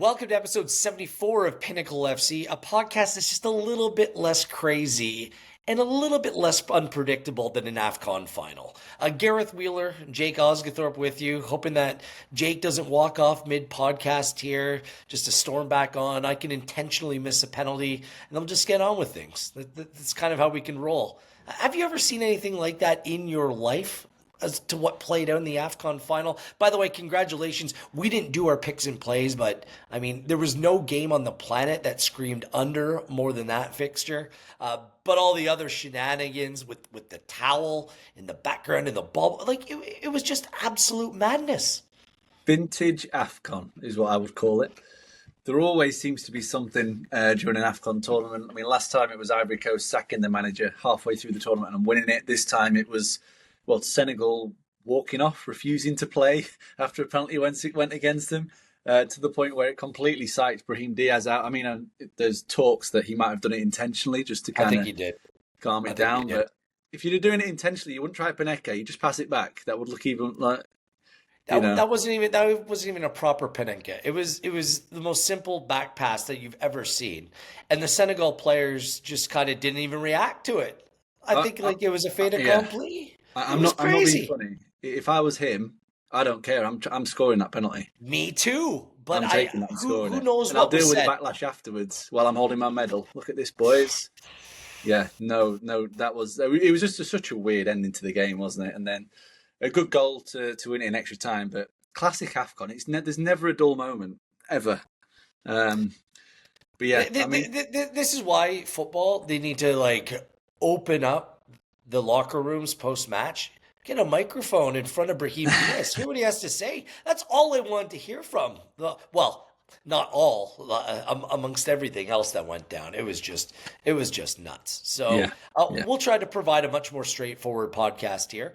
Welcome to episode 74 of Pinnacle FC, a podcast that's just a little bit less crazy and a little bit less unpredictable than an AFCON final. Gareth Wheeler, Jake Osgathorpe with you, hoping that Jake doesn't walk off mid-podcast here just to storm back on. I can intentionally miss a penalty, and I'll just get on with things. That's kind of how we can roll. Have you ever seen anything like that in your life? As to what played out in the AFCON final. By the way, congratulations. We didn't do our picks and plays, but I mean, there was no game on the planet that screamed under more than that fixture. But all the other shenanigans with the towel in the background and the ball, like it was just absolute madness. Vintage AFCON is what I would call it. There always seems to be something during an AFCON tournament. I mean, last time it was Ivory Coast sacking the manager halfway through the tournament and winning it. This time it was Senegal walking off, refusing to play after a penalty went against them, to the point where it completely psyched Brahim Diaz out. I mean, there's talks that he might have done it intentionally just to kind of calm it down. But if you're doing it intentionally, you wouldn't try Panenka. You just pass it back. That would look even like that wasn't even a proper Panenka. It was the most simple back pass that you've ever seen, and the Senegal players just kind of didn't even react to it. I think it was a fait accompli. I'm not being funny. If I was him, I don't care. I'm scoring that penalty. Me too. But I'm taking that and scoring who knows it. what I'll deal with said. the backlash afterwards while I'm holding my medal. Look at this, boys. Yeah, no, it was just such a weird ending to the game, wasn't it? And then a good goal to win it in extra time. But classic AFCON, there's never a dull moment, ever. But yeah, this is why football, they need to open up the locker rooms post-match, get a microphone in front of Brahim Diaz, hear what he has to say. That's all I wanted to hear from. Not all, amongst everything else that went down. It was just nuts. So we'll try to provide a much more straightforward podcast here.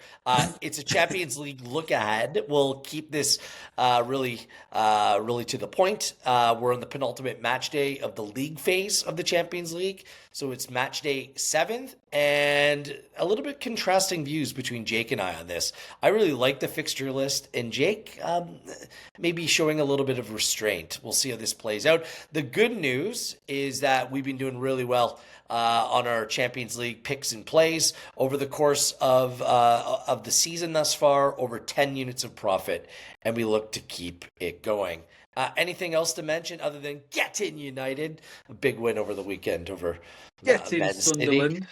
It's a Champions League look ahead. We'll keep this really to the point. We're on the penultimate match day of the league phase of the Champions League. So it's match day 7th, and a little bit contrasting views between Jake and I on this. I really like the fixture list, and Jake maybe showing a little bit of restraint. We'll see how this plays out. The good news is that we've been doing really well on our Champions League picks and plays over the course of the season thus far, over 10 units of profit, and we look to keep it going. Anything else to mention other than getting United? A big win over the weekend over getting Sunderland.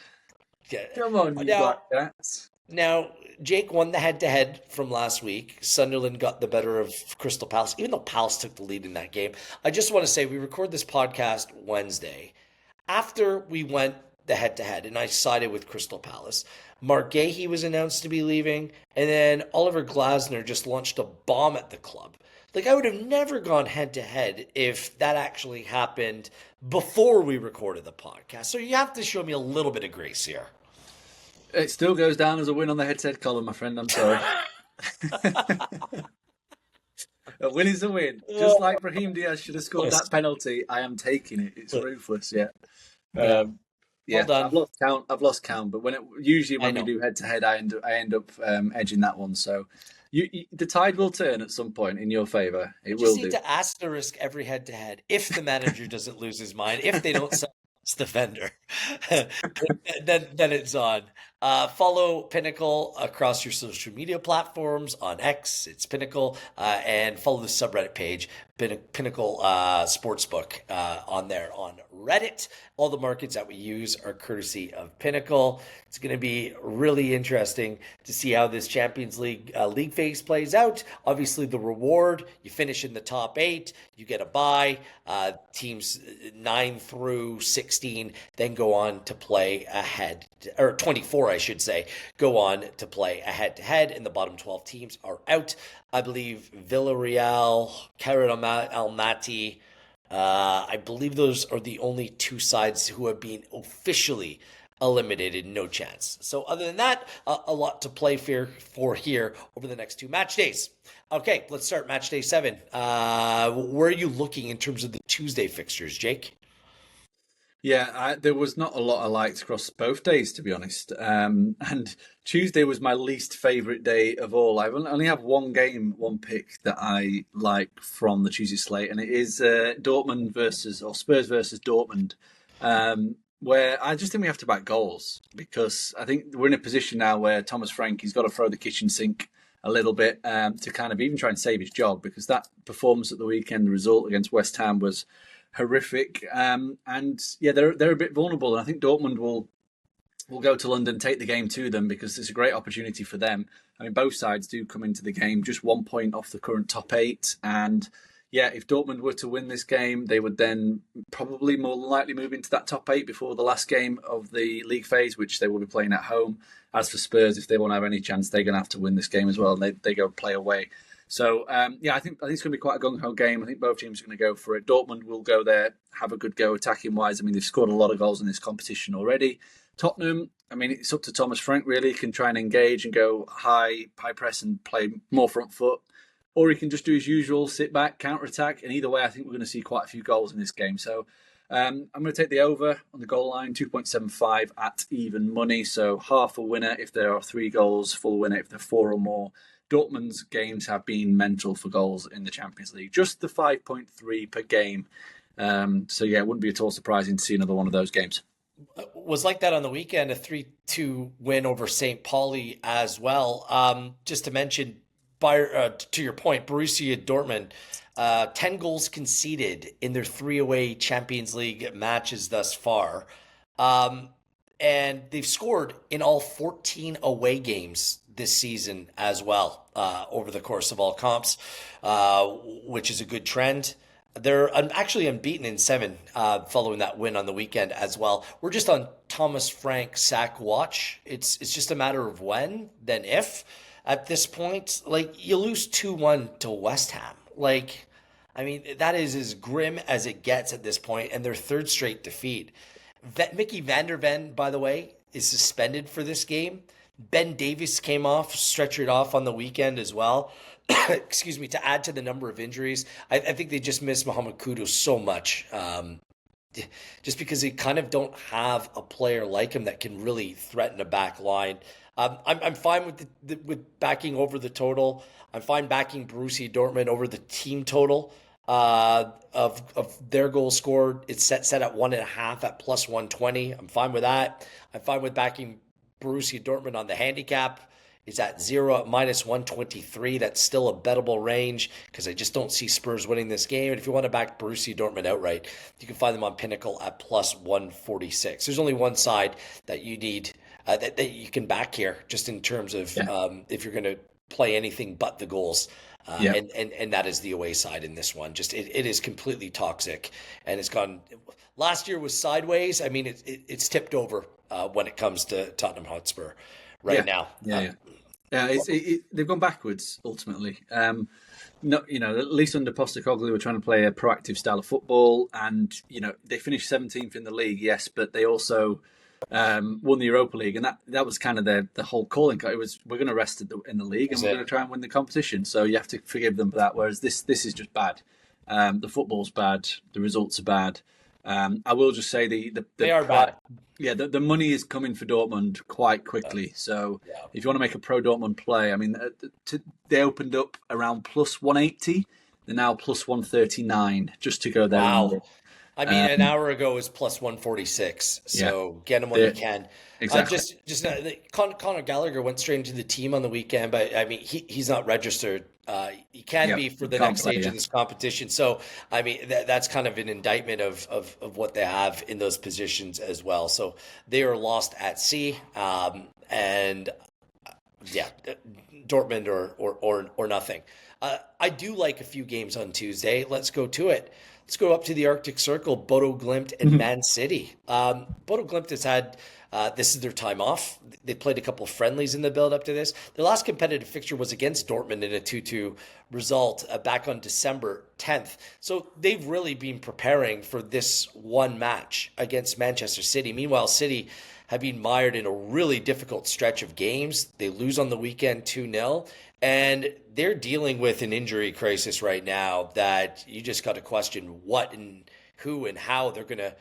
Come on, you Black Cats. Now, Jake won the head-to-head from last week. Sunderland got the better of Crystal Palace, even though Palace took the lead in that game. I just want to say we record this podcast Wednesday. After we went the head-to-head, and I sided with Crystal Palace, Mark Gahey was announced to be leaving, and then Oliver Glasner just launched a bomb at the club. I would have never gone head-to-head if that actually happened before we recorded the podcast. So you have to show me a little bit of grace here. It still goes down as a win on the head-to-head column, my friend. I'm sorry. A win is a win. Just like Brahim Diaz should have scored that penalty, I am taking it. It's ruthless, yeah. Well done. I've lost count, but when we do head-to-head, I end up edging that one. So the tide will turn at some point in your favour. It will do. You just need to asterisk every head-to-head if the manager doesn't lose his mind, if they don't sell this defender, then it's on. Follow Pinnacle across your social media platforms. On X, it's Pinnacle, and follow the subreddit page, Pinnacle Sportsbook, on there on Reddit. All the markets that we use are courtesy of Pinnacle. It's going to be really interesting to see how this Champions League league phase plays out. Obviously, the reward, you finish in the top 8, you get a bye. Teams 9 through 16 then go on to play ahead, or 24, I should say, go on to play a head-to-head, and the bottom 12 teams are out. I believe Villarreal, Kairat Almaty, I believe those are the only 2 sides who have been officially eliminated, no chance. So other than that, a lot to play for here over the next 2 match days. Okay, let's start match day 7. Where are you looking in terms of the Tuesday fixtures, Jake? Yeah, there was not a lot I liked across both days, to be honest. And Tuesday was my least favourite day of all. I only have one game, one pick that I like from the Tuesday slate, and it is Dortmund versus or Spurs versus Dortmund, where I just think we have to back goals because I think we're in a position now where Thomas Frank he's got to throw the kitchen sink a little bit to kind of even try and save his job because that performance at the weekend, the result against West Ham was horrific. And yeah, they're a bit vulnerable, and I think Dortmund will go to London, take the game to them because it's a great opportunity for them. I mean, both sides do come into the game just 1 point off the current top eight, and yeah, if Dortmund were to win this game, they would then probably more than likely move into that top eight before the last game of the league phase, which they will be playing at home. As for Spurs, if they want to have any chance, they're going to have to win this game as well, and they go play away. So, yeah, I think it's going to be quite a gung-ho game. I think both teams are going to go for it. Dortmund will go there, have a good go attacking-wise. I mean, they've scored a lot of goals in this competition already. Tottenham, I mean, it's up to Thomas Frank, really. He can try and engage and go high press and play more front foot. Or he can just do his usual, sit back, counter-attack. And either way, I think we're going to see quite a few goals in this game. So I'm going to take the over on the goal line, 2.75 at even money. So half a winner if there are 3 goals, full winner if there are 4 or more. Dortmund's games have been mental for goals in the Champions League. Just the 5.3 per game. So, yeah, it wouldn't be at all surprising to see another one of those games. Was like that on the weekend, a 3-2 win over St. Pauli as well. Just to mention, to your point, Borussia Dortmund, 10 goals conceded in their 3 away Champions League matches thus far. And they've scored in all 14 away games this season as well, over the course of all comps, which is a good trend. They're actually unbeaten in 7 following that win on the weekend as well. We're just on Thomas Frank sack watch. It's just a matter of when, then if. At this point, like, you lose 2-1 to West Ham. Like, I mean, that is as grim as it gets at this point, and their 3rd straight defeat. Mickey van der Ven, by the way, is suspended for this game. Ben Davies came off, stretchered off on the weekend as well. Excuse me, to add to the number of injuries. I think they just miss Mohamed Kudus so much. Just because they kind of don't have a player like him that can really threaten a back line. I'm fine with backing over the total. I'm fine backing Borussia Dortmund over the team total of their goals scored. It's set at 1.5 at plus 120. I'm fine with that. I'm fine with backing Borussia Dortmund on the handicap. It's at 0 at minus 123. That's still a bettable range because I just don't see Spurs winning this game. And if you want to back Borussia Dortmund outright, you can find them on Pinnacle at plus 146. There's only one side that you need that you can back here, just in terms of if you're going to play anything but the goals. And that is the away side in this one. Just it is completely toxic, and it's gone. Last year was sideways. I mean, it's tipped over when it comes to Tottenham Hotspur now. They've gone backwards ultimately. No, at least under Postecoglou, they were trying to play a proactive style of football, and they finished 17th in the league, yes, but they also won the Europa League, and that was kind of the whole calling. It was, we're going to rest in the league, and we're going to try and win the competition. So you have to forgive them for that. Whereas this is just bad. The football's bad. The results are bad. I will just say they are bad. Yeah, the money is coming for Dortmund quite quickly. So if you want to make a pro Dortmund play, I mean, they opened up around plus 180. They're now plus 139 just to go there. Wow. I mean, an hour ago was plus 146. So get them when you can. Exactly. Conor Gallagher went straight into the team on the weekend, but I mean, he's not registered. He can be for the next stage of this competition. So, I mean, that's kind of an indictment of what they have in those positions as well. So they are lost at sea. And Dortmund or nothing. I do like a few games on Tuesday. Let's go to it. Let's go up to the Arctic Circle, Bodo Glimt and Man City. Bodo Glimt has had, this is their time off. They played a couple of friendlies in the build-up to this. Their last competitive fixture was against Dortmund in a 2-2 result back on December 10th. So they've really been preparing for this one match against Manchester City. Meanwhile, City have been mired in a really difficult stretch of games. They lose on the weekend 2-0. And they're dealing with an injury crisis right now that you just got to question what in who and how they're going to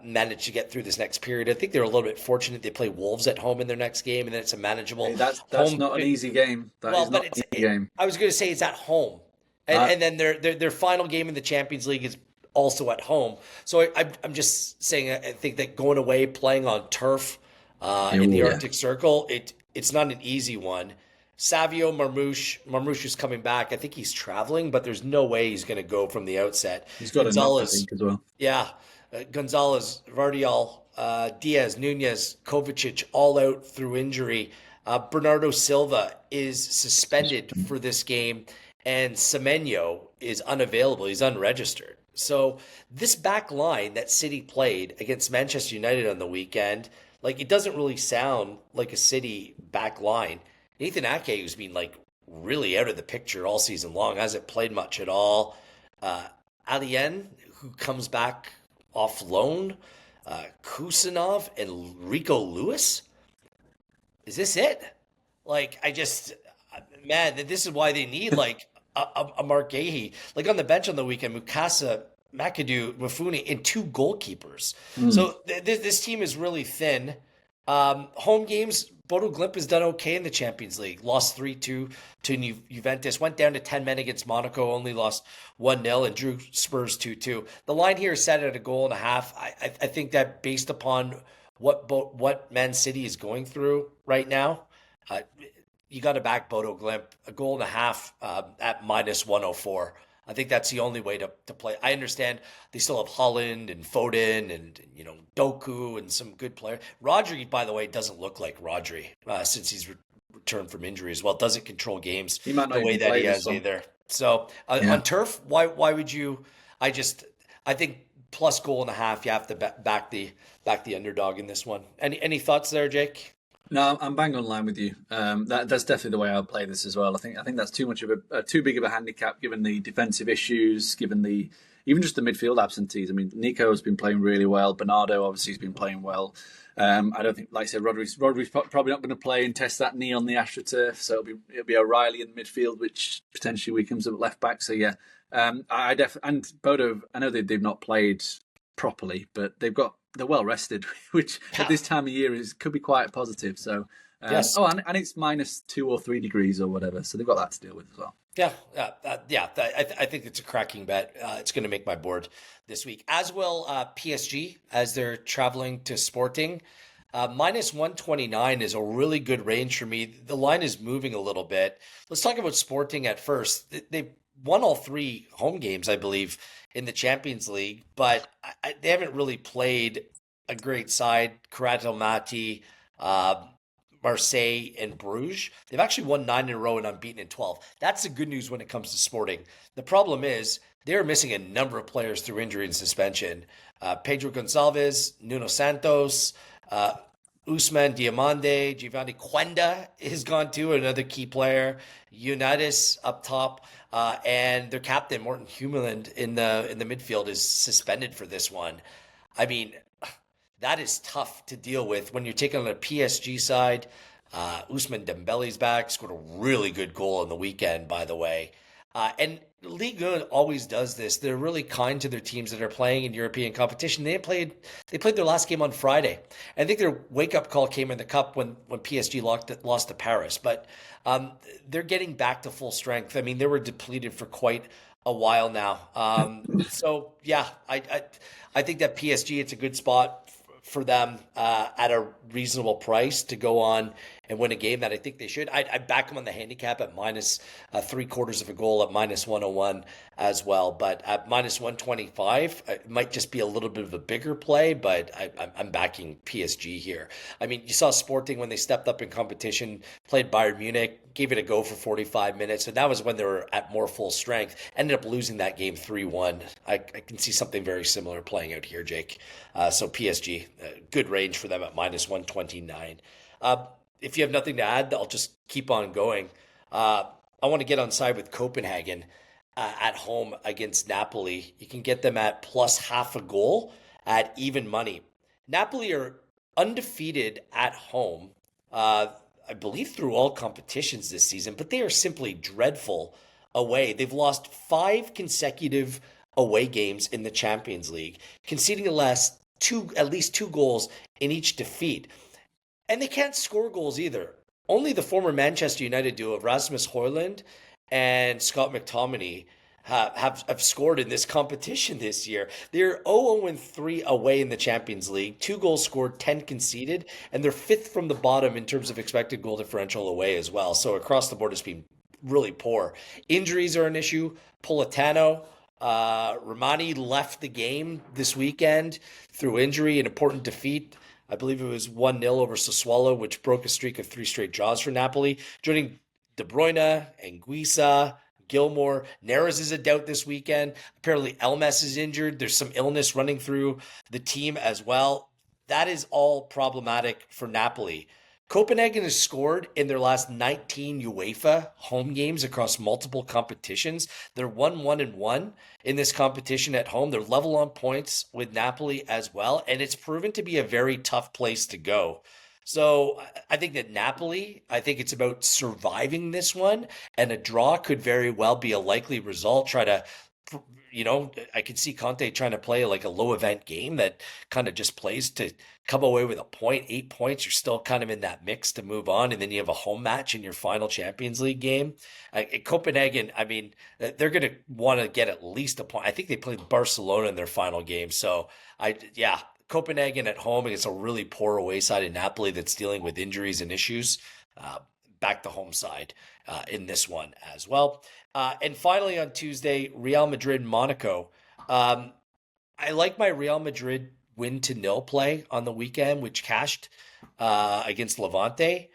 manage to get through this next period. I think they're a little bit fortunate. They play Wolves at home in their next game, and then it's a manageable Hey, that's home. not an easy game. That Well, is but not an easy game. I was going to say it's at home, and then their final game in the Champions League is also at home. So I'm just saying, I think that going away, playing on turf in the Arctic Circle, it's not an easy one. Savio Marmouche is coming back. I think he's traveling, but there's no way he's going to go from the outset. He's got enough, I think, as well. Yeah. Gonzalez, Vardial, Diaz, Nunez, Kovacic, all out through injury. Bernardo Silva is suspended for this game, and Semenyo is unavailable. He's unregistered. So this back line that City played against Manchester United on the weekend, like, it doesn't really sound like a City back line. Nathan Ake, who's been like really out of the picture all season long, hasn't played much at all. Alien, who comes back off loan. Kusanov and Rico Lewis. Is this it? Like, man, this is why they need like a Mark Gahey. Like on the bench on the weekend, Mukasa, McAdoo, Mafuni, and 2 goalkeepers. So this team is really thin. Home games, Bodo Glimt has done okay in the Champions League. Lost 3-2 to Juventus. Went down to 10 men against Monaco. Only lost 1-0 and drew Spurs 2-2. The line here is set at a goal and a half. I think that based upon what Man City is going through right now, you got to back Bodo Glimt. A goal and a half at minus 104. I think that's the only way to play. I understand they still have Holland and Foden and Doku and some good players. Rodri, by the way, doesn't look like Rodri since he's returned from injury as well. Doesn't control games the way that he has either. So on turf, why would you? I think plus goal and a half. You have to back the underdog in this one. Any thoughts there, Jake? No, I'm bang on line with you. That's definitely the way I would play this as well. I think that's too much of too big of a handicap given the defensive issues, given even just the midfield absentees. I mean, Nico has been playing really well. Bernardo obviously has been playing well. I don't think, like I said, Rodri's probably not going to play and test that knee on the AstroTurf. So it'll be O'Reilly in midfield, which potentially weakens at left back. So yeah, I definitely, and Bodo. I know they've not played properly, but they're well rested, which at this time of year could be quite positive. So, yes. And it's minus 2 or 3 degrees or whatever, so they've got that to deal with as well. I think it's a cracking bet. It's going to make my board this week, as will PSG as they're traveling to Sporting. Minus 129 is a really good range for me. The line is moving a little bit. Let's talk about Sporting at first. They've won all 3 home games, I believe, in the Champions League, but they haven't really played a great side. Karato Mati, Marseille, and Bruges. They've actually won 9 in a row and unbeaten in 12. That's the good news when it comes to Sporting. The problem is they're missing a number of players through injury and suspension. Pedro Gonçalves, Nuno Santos, Usman Diamande, Giovanni Quenda has gone to another key player. Unitas up top, and their captain Morten Humeland in the midfield is suspended for this one. I mean, that is tough to deal with when you're taking on a PSG side. Usman Dembele's back, scored a really good goal on the weekend, by the way. And Ligue 1 always does this. They're really kind to their teams that are playing in European competition. They played their last game on Friday. I think their wake-up call came in the cup when PSG lost to Paris. But they're getting back to full strength. I mean, they were depleted for quite a while now. So, yeah, I think that PSG, it's a good spot for them at a reasonable price to go on and win a game that I think they should. I'd back them on the handicap at minus 3/4 of a goal at minus 101 as well. But at minus 125, it might just be a little bit of a bigger play, but I'm backing PSG here. I mean, you saw Sporting when they stepped up in competition, played Bayern Munich, gave it a go for 45 minutes. And that was when they were at more full strength. Ended up losing that game 3-1. I can see something very similar playing out here, Jake. So PSG, good range for them at minus 129. If you have nothing to add, I'll just keep on going. I want to get on side with Copenhagen at home against Napoli. You can get them at plus half a goal at even money. Napoli are undefeated at home, I believe through all competitions this season, but they are simply dreadful away. They've lost 5 consecutive away games in the Champions League, conceding at least two goals in each defeat. And they can't score goals either. Only the former Manchester United duo of Rasmus Højlund and Scott McTominay have scored in this competition this year. They're 0-3 away in the Champions League, 2 goals scored, 10 conceded, and they're fifth from the bottom in terms of expected goal differential away as well. So across the board, it's been really poor. Injuries are an issue. Politano, Romani left the game this weekend through injury, an important defeat. I believe it was 1-0 over Sassuolo, which broke a streak of 3 straight draws for Napoli. Joining De Bruyne, Anguissa, Gilmore. Neres is a doubt this weekend. Apparently Elmes is injured. There's some illness running through the team as well. That is all problematic for Napoli. Copenhagen has scored in their last 19 UEFA home games across multiple competitions. They're 1-1-1 in this competition at home. They're level on points with Napoli as well, and it's proven to be a very tough place to go. So I think that Napoli, I think it's about surviving this one, and a draw could very well be a likely result. I could see Conte trying to play like a low event game that kind of just plays to come away with a point, 8 points. You're still kind of in that mix to move on. And then you have a home match in your final Champions League game. Copenhagen, I mean, they're going to want to get at least a point. I think they played Barcelona in their final game. So Copenhagen at home against a really poor away side in Napoli that's dealing with injuries and issues. Back the home side in this one as well. And finally on Tuesday, Real Madrid, Monaco. I like my Real Madrid win to nil play on the weekend, which cashed against Levante.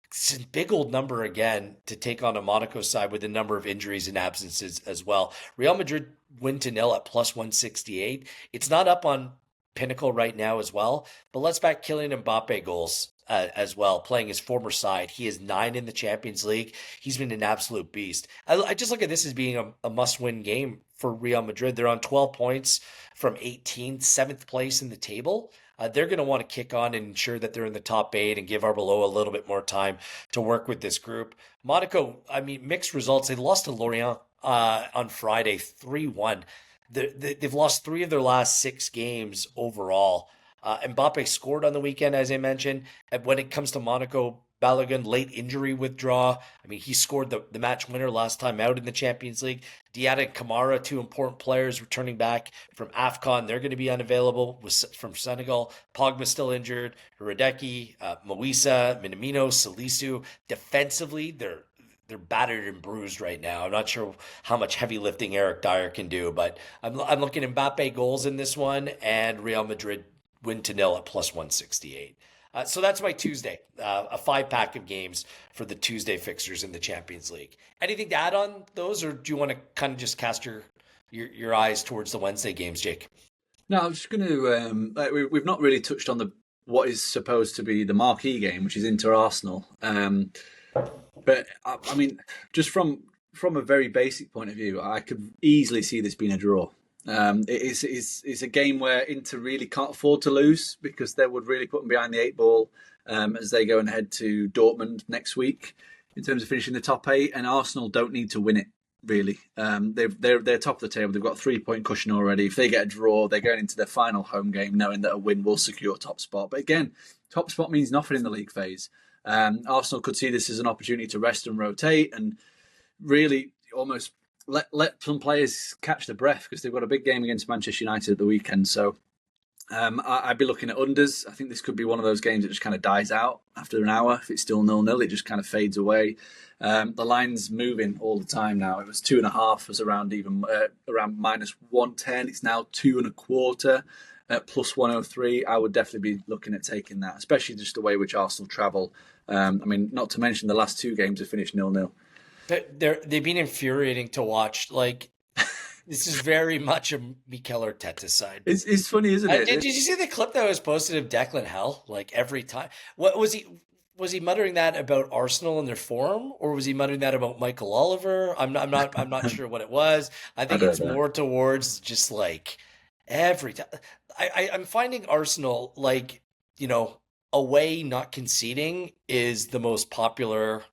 It's a big old number again to take on a Monaco side with a number of injuries and absences as well. Real Madrid win to nil at plus 168. It's not up on Pinnacle right now as well, but let's back Kylian Mbappe goals as well, playing his former side. He is 9 in the Champions League. He's been an absolute beast. I just look at this as being a must-win game for Real Madrid. They're on 12 points from 18th, 7th place in the table. They're going to want to kick on and ensure that they're in the top 8 and give Arbeloa a little bit more time to work with this group. Monaco, I mean, mixed results. They lost to Lorient on Friday, 3-1. They've lost 3 of their last 6 games overall. Mbappe scored on the weekend, as I mentioned. And when it comes to Monaco, Balogun, late injury withdrawal. I mean, he scored the match winner last time out in the Champions League. Diatta and Kamara, 2 important players returning back from AFCON. They're going to be unavailable from Senegal. Pogba's still injured. Hideki, Moisa, Minamino, Salisu. Defensively, they're battered and bruised right now. I'm not sure how much heavy lifting Eric Dyer can do, but I'm looking at Mbappe goals in this one and Real Madrid win to nil at plus 168. So that's my Tuesday, a 5-pack of games for the Tuesday fixtures in the Champions League. Anything to add on those, or do you want to kind of just cast your eyes towards the Wednesday games, Jake? No, I'm just going to. We've not really touched on what is supposed to be the marquee game, which is Inter Arsenal. But I mean, just from a very basic point of view, I could easily see this being a draw. It's a game where Inter really can't afford to lose, because they would really put them behind the 8 ball as they go and head to Dortmund next week in terms of finishing the top 8. And Arsenal don't need to win it, really. They're top of the table. They've got a 3-point cushion already. If they get a draw, they're going into their final home game knowing that a win will secure top spot. But again, top spot means nothing in the league phase. Arsenal could see this as an opportunity to rest and rotate and really almost let some players catch their breath, because they've got a big game against Manchester United at the weekend. So I'd be looking at unders. I think this could be one of those games that just kind of dies out after an hour. If it's still 0-0, it just kind of fades away. The line's moving all the time now. It was 2.5, was around minus 110. It's now 2.25 at plus 103. I would definitely be looking at taking that, especially just the way which Arsenal travel. I mean, not to mention the last 2 games have finished 0-0. They've been infuriating to watch. Like, this is very much a Mikel Arteta side. It's funny, isn't it? Did you see the clip that was posted of Declan Hell? Like, every time, what was he muttering that about Arsenal and their form, or was he muttering that about Michael Oliver? I'm not sure what it was. I think it's more towards just like every time. I'm finding Arsenal, like, away not conceding is the most popular,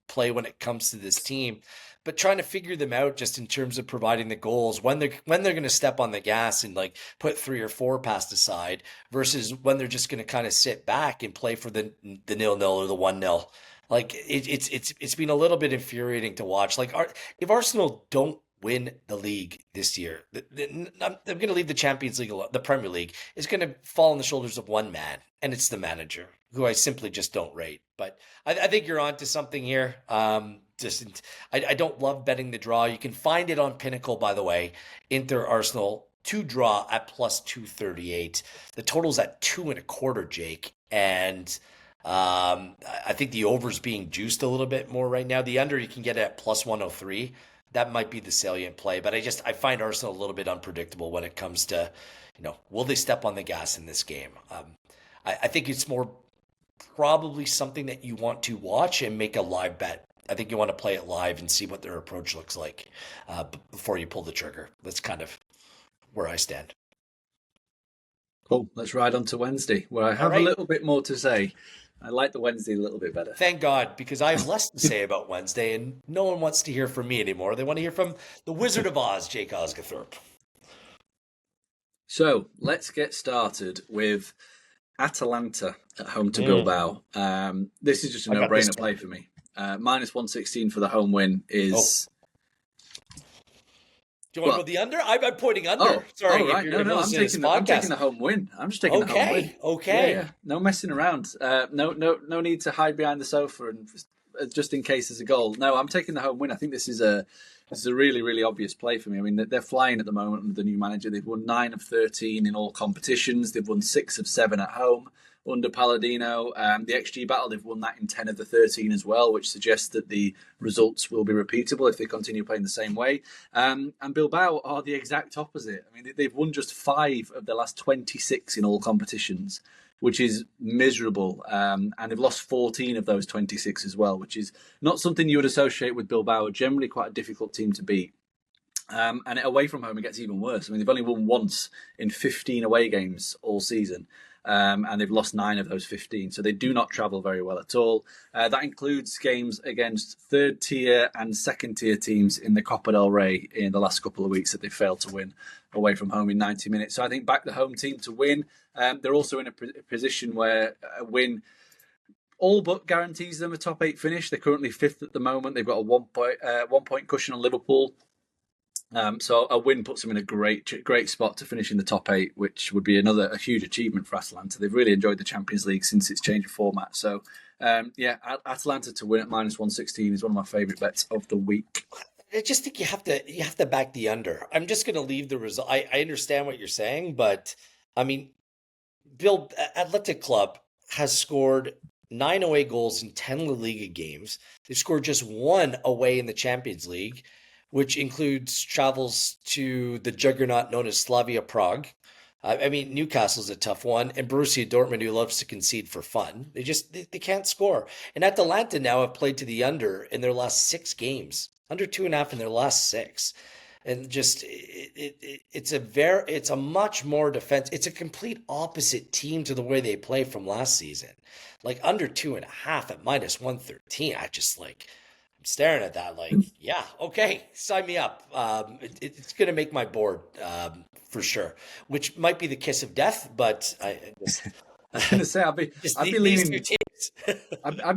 play when it comes to this team. but trying to figure them out just in terms of providing the goals when they're going to step on the gas and like put 3 or 4 past aside versus when they're just going to kind of sit back and play for the 0-0 or the 1-0. Like it's been a little bit infuriating to watch. Like if Arsenal don't win the league this year, I'm going to leave the Champions League alone. The Premier League is going to fall on the shoulders of one man, and it's the manager, who I simply just don't rate. But I think you're onto something here. I don't love betting the draw. You can find it on Pinnacle, by the way. Inter Arsenal to draw at plus 238. The total's at 2.25, Jake, and I think the over's being juiced a little bit more right now. The under you can get at plus 103. That might be the salient play, but I find Arsenal a little bit unpredictable when it comes to, will they step on the gas in this game? I think it's more probably something that you want to watch and make a live bet. I think you want to play it live and see what their approach looks like before you pull the trigger. That's kind of where I stand. Cool. Let's ride on to Wednesday, where I have a little bit more to say. I like the Wednesday a little bit better. Thank God, because I have less to say about Wednesday, and no one wants to hear from me anymore. They want to hear from the Wizard of Oz, Jake Osgathorpe. So let's get started with Atalanta at home to Bilbao. This is just a no-brainer play for me. Minus 116 for the home win is... Do you want to go the under? I'm pointing under. Sorry. Right. No, I'm taking the home win. I'm just taking the home win. Okay. Yeah. No messing around. No need to hide behind the sofa and just in case there's a goal. No, I'm taking the home win. I think this is a really, really obvious play for me. I mean, they're flying at the moment under the new manager. They've won 9 of 13 in all competitions. They've won 6 of 7 at home under Palladino. The XG battle, they've won that in 10 of the 13 as well, which suggests that the results will be repeatable if they continue playing the same way. And Bilbao are the exact opposite. I mean, they've won just 5 of the last 26 in all competitions, which is miserable. And they've lost 14 of those 26 as well, which is not something you would associate with Bilbao, generally quite a difficult team to beat. And away from home, it gets even worse. I mean, they've only won once in 15 away games all season. And they've lost 9 of those 15. So they do not travel very well at all. That includes games against third-tier and second-tier teams in the Copa del Rey in the last couple of weeks that they've failed to win away from home in 90 minutes. So I think back the home team to win. They're also in a position where a win all but guarantees them a top 8 finish. They're currently 5th at the moment. They've got a 1 point cushion on Liverpool. So a win puts them in a great spot to finish in the top 8, which would be a huge achievement for Atalanta. They've really enjoyed the Champions League since its change of format. So, Atalanta to win at minus 116 is one of my favourite bets of the week. I just think you have to back the under. I'm just going to leave the result. I understand what you're saying, but I mean, Athletic Club has scored 9 away goals in 10 La Liga games. They've scored just 1 away in the Champions League, which includes travels to the juggernaut known as Slavia Prague. I mean, Newcastle's a tough one, and Borussia Dortmund, who loves to concede for fun. They can't score. And Atalanta now have played to the under in their last 6 games, under 2.5 in their last 6. And just it's a much more defense. It's a complete opposite team to the way they play from last season. Like under 2.5 at minus 113. I'm staring at that like, yeah, okay, sign me up. It's going to make my board for sure, which might be the kiss of death, but I was going to say, I'd be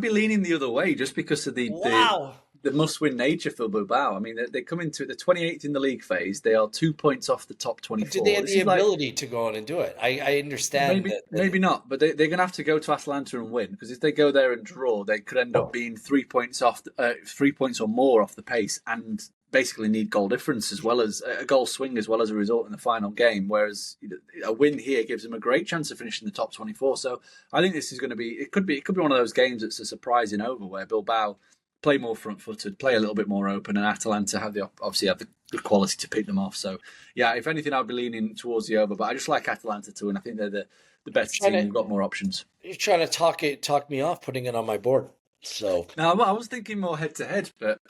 leaning the other way just because of the must-win nature for Bilbao. I mean, they come into the 28th in the league phase. They are 2 points off the top 24. Do they have the ability to go on and do it? I understand. Maybe not, but they're going to have to go to Atalanta and win, because if they go there and draw, they could end up being 3 points off, 3 points or more off the pace, and basically need goal difference as well as a goal swing as well as a result in the final game. Whereas a win here gives them a great chance of finishing the top 24. So I think this is going to be. It could be one of those games that's a surprising over where Bilbao play more front-footed, play a little bit more open, and Atalanta obviously have the quality to pick them off. So, yeah, if anything, I'll be leaning towards the over, but I just like Atalanta to win. I think they're the better team. They've got more options. You're trying to talk me off putting it on my board. So no, I was thinking more head-to-head, but,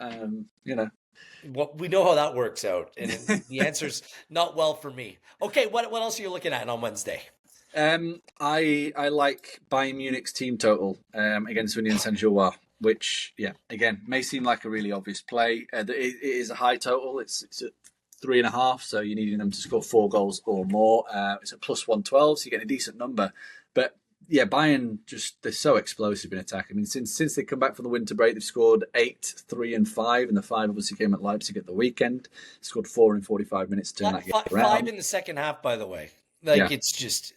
Well, we know how that works out, and the answer's not well for me. Okay, what else are you looking at on Wednesday? I like Bayern Munich's team total against Union Saint-Gilloise, which again may seem like a really obvious play. It is a high total. It's at 3.5, so you're needing them to score 4 goals or more. It's a plus 112, so you get a decent number. But yeah, Bayern they're so explosive in attack. I mean, since they come back from the winter break, they've scored 8, 3, and 5, and the 5 obviously came at Leipzig at the weekend. Scored 4 in 45 minutes to turn that game around. 5 in the second half, by the way. Yeah. It's just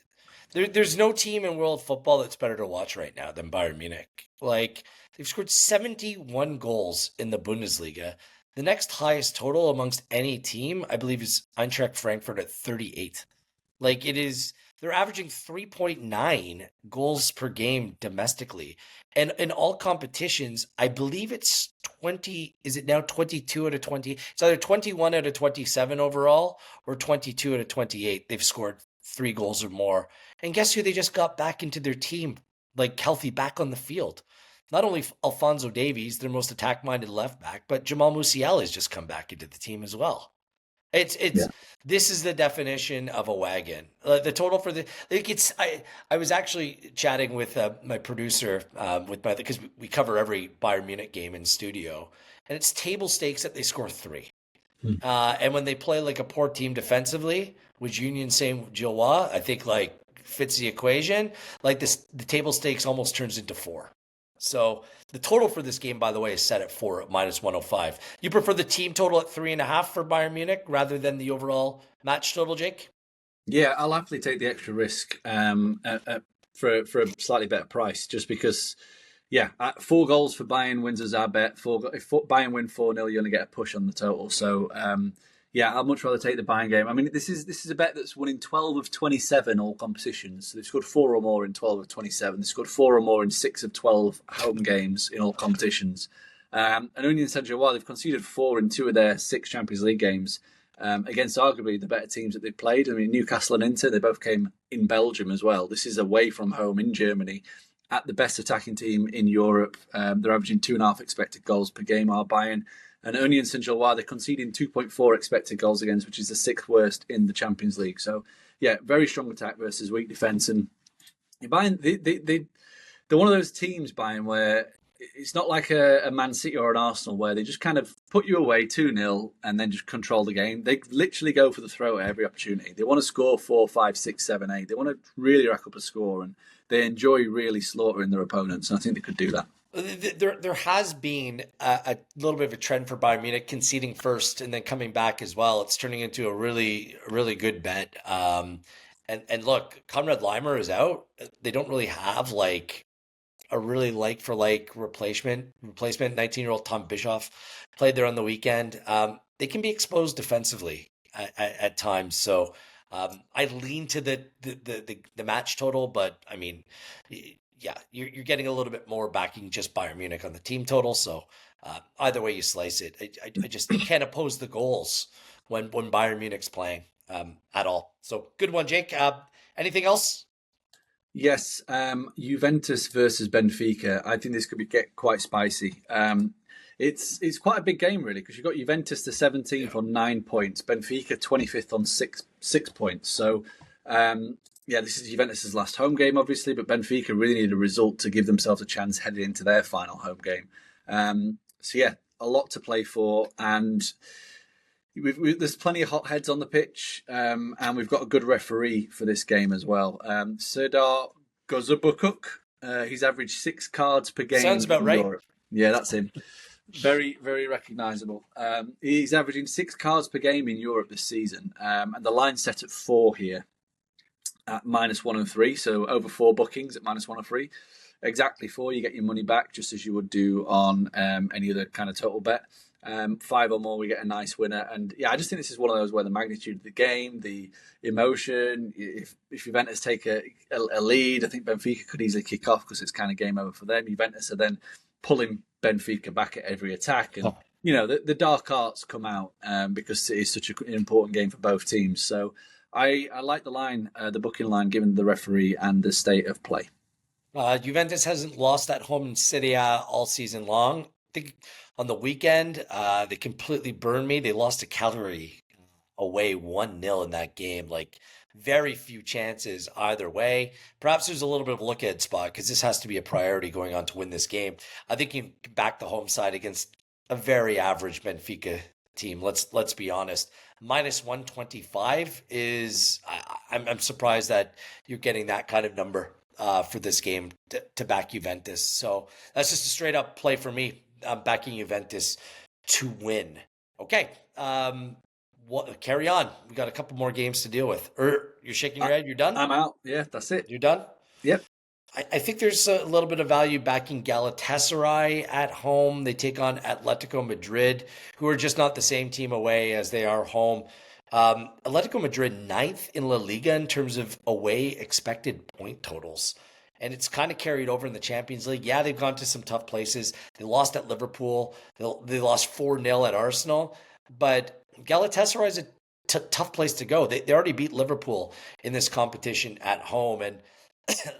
there's no team in world football that's better to watch right now than Bayern Munich. They've scored 71 goals in the Bundesliga. The next highest total amongst any team, I believe, is Eintracht Frankfurt at 38. They're averaging 3.9 goals per game domestically. And in all competitions, I believe it's 20, is it now 22 out of 20? It's either 21 out of 27 overall or 22 out of 28. They've scored 3 goals or more. And guess who they just got back into their team, healthy, back on the field? Not only Alphonso Davies, their most attack-minded left back, but Jamal Musiala has just come back into the team as well. This is the definition of a wagon. The total for I was actually chatting with my producer because we cover every Bayern Munich game in studio, and it's table stakes that they score 3. And when they play like a poor team defensively, which Union Saint-Gilloise, I think fits the equation, the table stakes almost turns into 4. So the total for this game, by the way, is set at 4 at minus 105. You prefer the team total at 3.5 for Bayern Munich rather than the overall match total, Jake? Yeah, I'll happily take the extra risk for a slightly better price, just because. 4 goals for Bayern wins as our bet. If Bayern win 4-0, you only get a push on the total. So I'd much rather take the Bayern game. I mean, this is a bet that's won in 12 of 27 all competitions. So they've scored 4 or more in 12 of 27. They've scored 4 or more in 6 of 12 home games in all competitions. And Union Saint-Gilloise, they've conceded 4 in 2 of their 6 Champions League games against arguably the better teams that they've played. I mean, Newcastle and Inter, they both came in Belgium as well. This is away from home in Germany at the best attacking team in Europe. They're averaging 2.5 expected goals per game, are Bayern. And Union Saint-Gilloise, they're conceding 2.4 expected goals against, which is the 6th worst in the Champions League. So, very strong attack versus weak defence. And Bayern, they're one of those teams, Bayern, where it's not like a Man City or an Arsenal where they just kind of put you away 2-0 and then just control the game. They literally go for the throw at every opportunity. They want to score 4, 5, 6, 7, 8. They want to really rack up a score, and they enjoy really slaughtering their opponents. And I think they could do that. There has been a little bit of a trend for Bayern Munich conceding first and then coming back as well. It's turning into a really, really good bet. And look, Konrad Laimer is out. They don't really have a really like-for-like replacement. 19-year-old Tom Bischoff played there on the weekend. They can be exposed defensively at times. So I lean to the match total, but I mean, you're getting a little bit more backing just Bayern Munich on the team total. So either way you slice it, I just can't oppose the goals when Bayern Munich's playing at all. So good one, Jake. Anything else? Yes, Juventus versus Benfica. I think this could get quite spicy. It's quite a big game, really, because you've got Juventus the 17th on 9 points, Benfica 25th on 6 points. So, this is Juventus' last home game, obviously, but Benfica really need a result to give themselves a chance heading into their final home game. A lot to play for, and there's plenty of hot heads on the pitch, and we've got a good referee for this game as well. Serdar Gozubukuk, he's averaged 6 cards per game. Sounds about right. Europe. Yeah, that's him. Very, very recognisable. He's averaging 6 cards per game in Europe this season, and the line's set at 4 here at minus 103. So over 4 bookings at minus 103. Exactly 4, you get your money back just as you would do on any other kind of total bet. 5 or more, we get a nice winner. And I just think this is one of those where the magnitude of the game, the emotion, if Juventus take a lead, I think Benfica could easily kick off because it's kind of game over for them. Juventus are then pulling Benfica back at every attack. And, the dark arts come out because it is such an important game for both teams. So I like the line, the booking line, given the referee and the state of play. Juventus hasn't lost at home in Serie A all season long. I think on the weekend, they completely burned me. They lost to Cagliari away 1-0 in that game. very few chances either way. Perhaps there's a little bit of a look-ahead spot because this has to be a priority going on to win this game. I think you can back the home side against a very average Benfica team. Let's be honest. Minus 125 is I'm surprised that you're getting that kind of number for this game to back Juventus. So that's just a straight up play for me. I'm backing Juventus to win. Okay. Carry on. We got a couple more games to deal with. You're shaking your head. You're done? I'm out. Yeah, that's it. You're done? Yep. I think there's a little bit of value backing Galatasaray at home. They take on Atletico Madrid, who are just not the same team away as they are home. Atletico Madrid ninth in La Liga in terms of away expected point totals. And it's kind of carried over in the Champions League. Yeah, they've gone to some tough places. They lost at Liverpool. They lost 4-0 at Arsenal. But Galatasaray is a tough place to go. They already beat Liverpool in this competition at home. And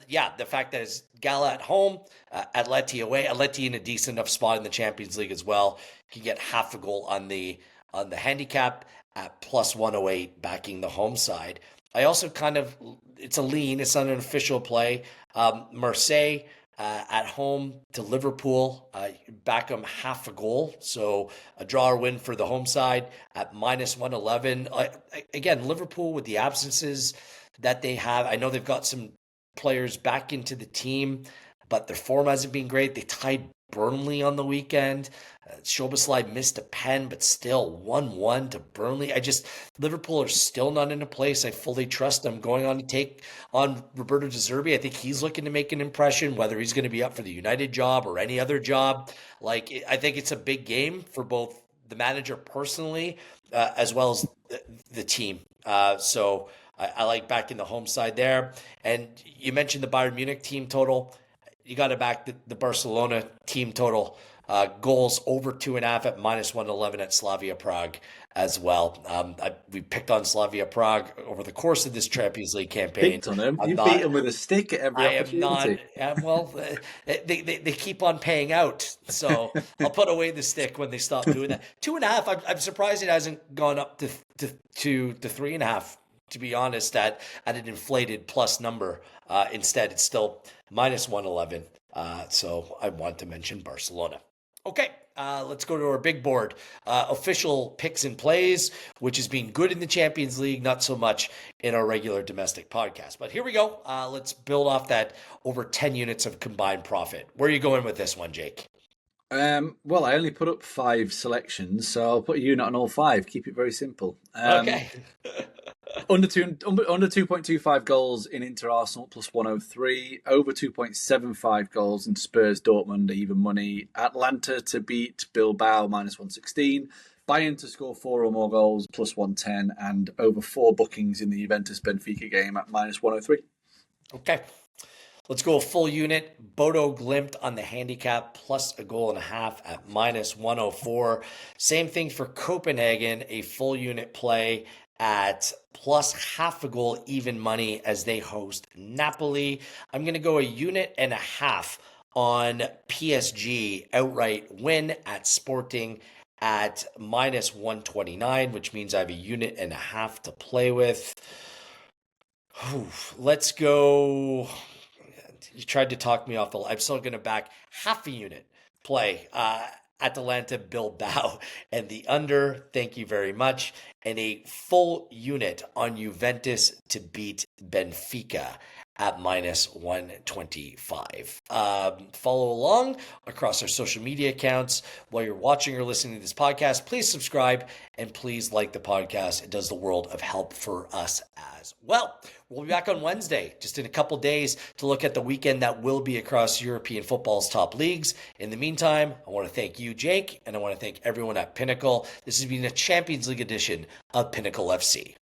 yeah, the fact that it's Gala at home, Atleti away, Atleti in a decent enough spot in the Champions League as well. You can get half a goal on the handicap at plus 108 backing the home side. I also it's a lean, it's not an official play. Marseille at home to Liverpool, back them half a goal. So a draw or win for the home side at minus 111. Again, Liverpool with the absences that they have, I know they've got some players back into the team, but their form hasn't been great. They tied Burnley on the weekend. Szoboszlai missed a pen, but still 1-1 to Burnley. Liverpool are still not in a place I fully trust them going on to take on Roberto De Zerbi. I think he's looking to make an impression, whether he's going to be up for the United job or any other job. I think it's a big game for both the manager personally, as well as the team. So I like backing the home side there. And you mentioned the Bayern Munich team total. You got to back the Barcelona team total. Goals over 2.5 at minus 111 at Slavia Prague as well. We picked on Slavia Prague over the course of this Champions League campaign. Picked on them. You beat them with a stick at every opportunity. They keep on paying out. So I'll put away the stick when they stop doing that. 2.5. I'm surprised it hasn't gone up to 3.5. To be honest, at an inflated plus number. Instead, it's still minus 111. So I want to mention Barcelona. Okay, let's go to our big board. Official picks and plays, which has been good in the Champions League, not so much in our regular domestic podcast. But here we go. Let's build off that over 10 units of combined profit. Where are you going with this one, Jake? Well, I only put up 5 selections, so I'll put a unit on all 5. Keep it very simple. Okay. Under 2.25 goals in Inter Arsenal plus 103. Over 2.75 goals in Spurs Dortmund even money. Atalanta to beat Bilbao minus 116. Bayern to score 4 or more goals plus 110. And over 4 bookings in the Juventus Benfica game at minus 103. Okay. Let's go a full unit. Bodo Glimt on the handicap plus 1.5 at minus 104. Same thing for Copenhagen, a full unit play at plus half a goal even money as they host Napoli. I'm going to go 1.5 units on PSG outright win at Sporting at minus 129, which means I have 1.5 units to play with. Let's go. You tried to talk me off the. I'm still going to back half a unit play. Atalanta Bilbao and the under. Thank you very much. And a full unit on Juventus to beat Benfica at minus 125. Follow along across our social media accounts while you're watching or listening to this podcast. Please subscribe and please like the podcast. It does the world of help for us as well. We'll be back on Wednesday, just in a couple days, to look at the weekend that will be across European football's top leagues. In the meantime, I want to thank you, Jake, and I want to thank everyone at Pinnacle. This has been a Champions League edition of Pinnacle FC.